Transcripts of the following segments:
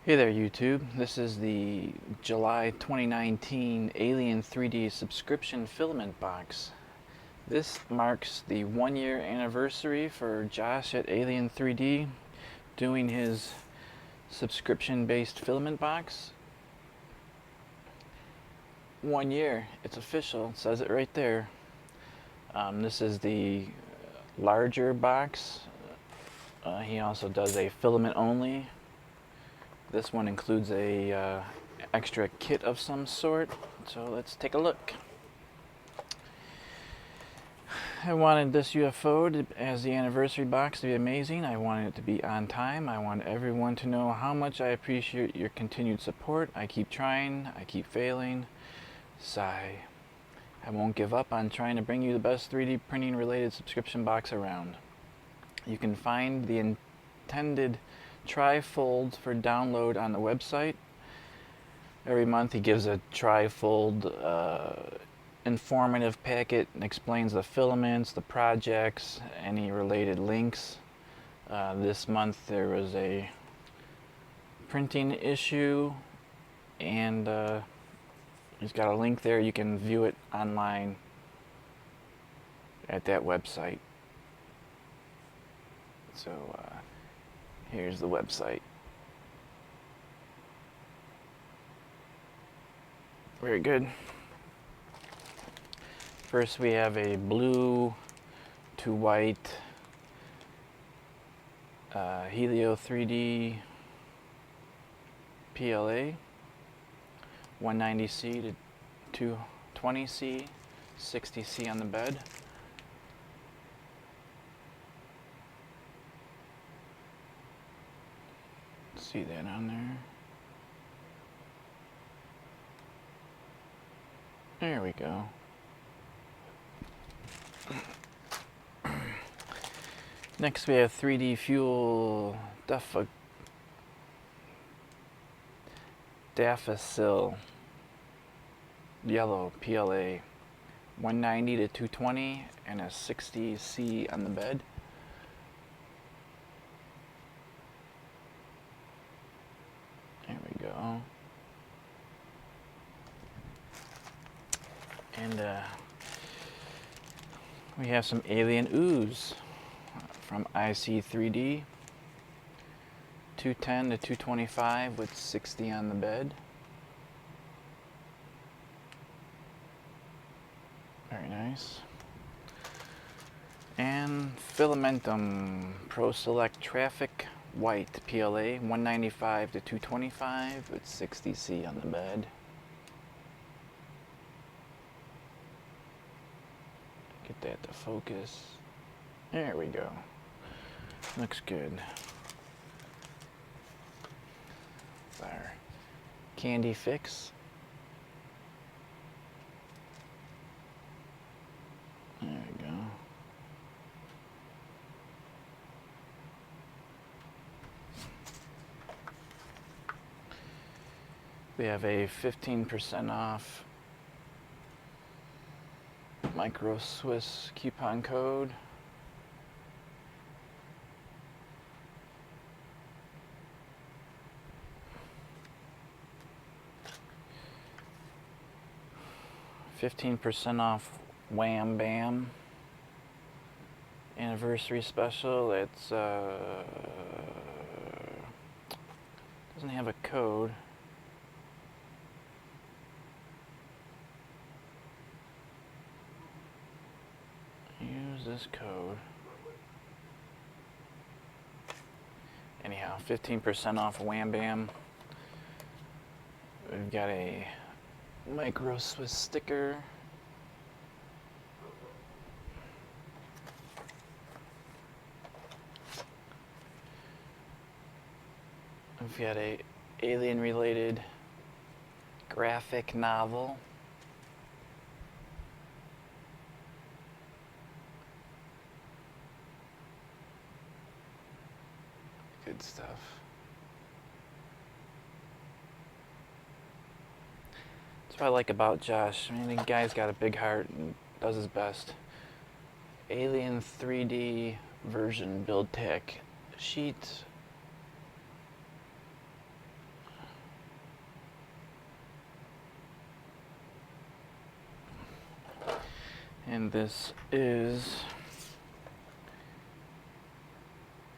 Hey there YouTube, this is the July 2019 Alien 3D subscription filament box. This marks the 1 year anniversary for Josh at Alien 3D doing his subscription based filament box. 1 year, it's official, it says it right there. This is the larger box. He also does a filament only. This one includes a extra kit of some sort, so let's take a look. I wanted this UFO as the anniversary box to be amazing. I wanted it to be on time. I want everyone to know how much I appreciate your continued support. I keep trying, I keep failing. Sigh. I won't give up on trying to bring you the best 3D printing related subscription box around. You can find the intended trifold for download on the website. Every month he gives a trifold informative packet and explains the filaments, the projects, any related links. This month there was a printing issue, and he's got a link there. You can view it online at that website. So here's the website. Very good. First we have a blue to white Helio 3D PLA, 190C to 220C, 60C on the bed. See that on there? There we go. Next we have 3D Fuel Dafacil Yellow PLA, 190 to 220 and a 60C on the bed. There we go. And we have some alien ooze from IC3D, 210 to 225 with 60 on the bed. Very nice. And Filamentum Pro Select Traffic White PLA, 195 to 225 with 60C on the bed. Get that to focus. There we go. Looks good. Our candy fix. There we go. We have a 15% off Micro Swiss coupon code. $15% off Wham Bam anniversary special. It's doesn't have a code. Use this code. Anyhow, 15% off Wham Bam. We've got a Micro Swiss sticker. We've got a alien related graphic novel. Good stuff. That's what I like about Josh. I mean, the guy's got a big heart and does his best. Alien 3D version build tech sheet. And this is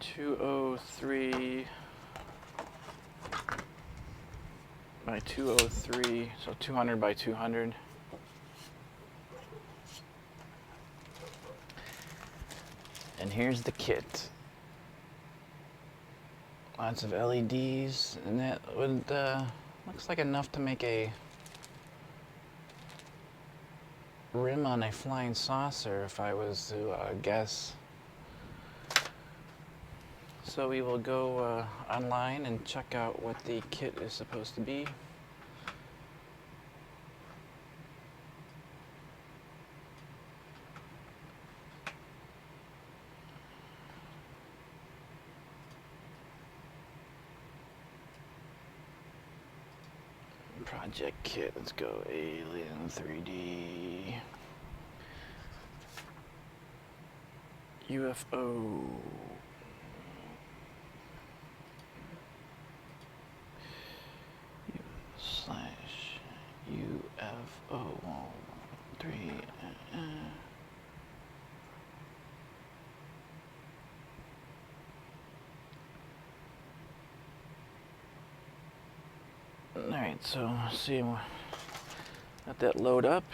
203 by 203, so 200 by 200. And here's the kit. Lots of LEDs, and that would looks like enough to make a rim on a flying saucer if I was to guess. So we will go online and check out what the kit is supposed to be. Project kit, let's go Alien 3D. UFO. Slash UFO 3. Alright, so let's see, let that load up.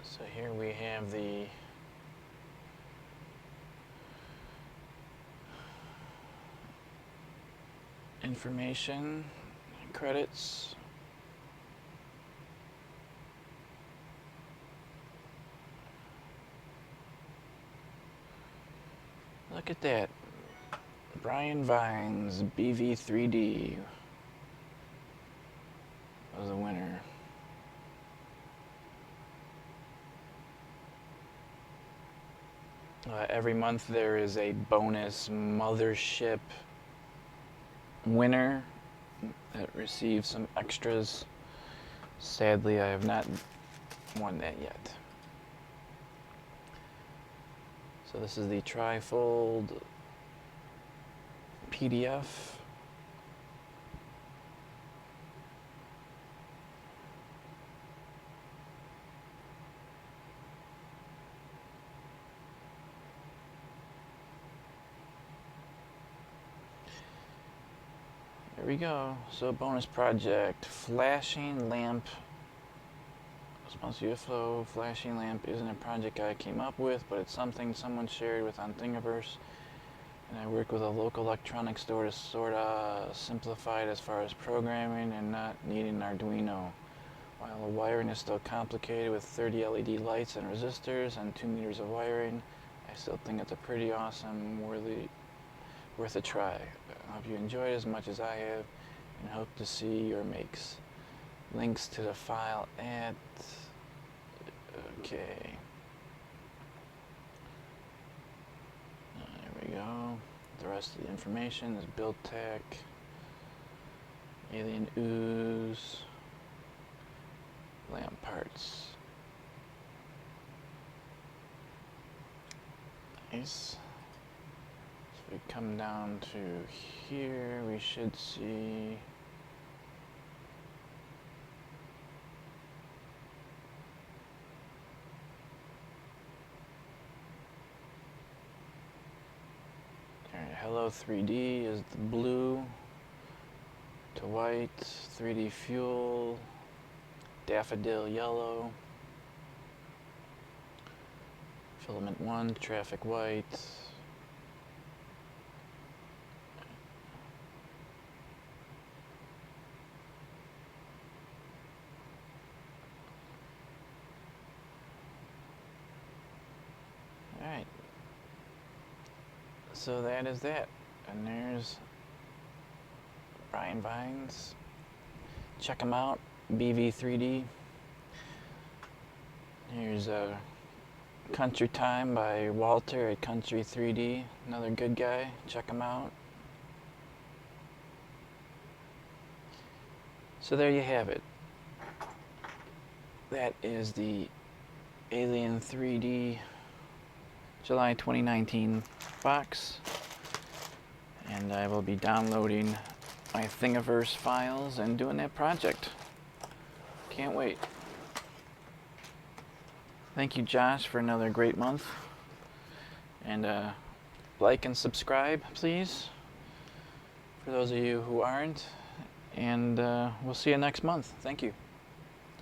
So here we have the information, credits. Look at that. Brian Vines, BV3D was the winner. Every month there is a bonus mothership winner that receives some extras. Sadly, I have not won that yet. So this is the trifold PDF. Here we go. So bonus project, flashing lamp. Response UFO flashing lamp isn't a project I came up with, but it's something someone shared with on Thingiverse. And I work with a local electronics store to sort of simplify it as far as programming and not needing Arduino. While the wiring is still complicated with 30 LED lights and resistors and 2 meters of wiring, I still think it's a pretty awesome, worth a try. I hope you enjoyed it as much as I have, and hope to see your makes. Links to the file at... Okay. There we go. The rest of the information is build tech, alien ooze, lamp parts. Nice. So we come down to here, we should see Hello 3D is the blue to white, 3D fuel, daffodil yellow, filament 1, traffic white, alright. So that is that, and there's Brian Vines. Check him out, BV3D. Here's Country Time by Walter at Country 3D. Another good guy. Check him out. So there you have it. That is the Alien 3D July 2019 box. And I will be downloading my Thingiverse files and doing that project. Can't wait. Thank you, Josh, for another great month. And like and subscribe, please, for those of you who aren't. And we'll see you next month. Thank you.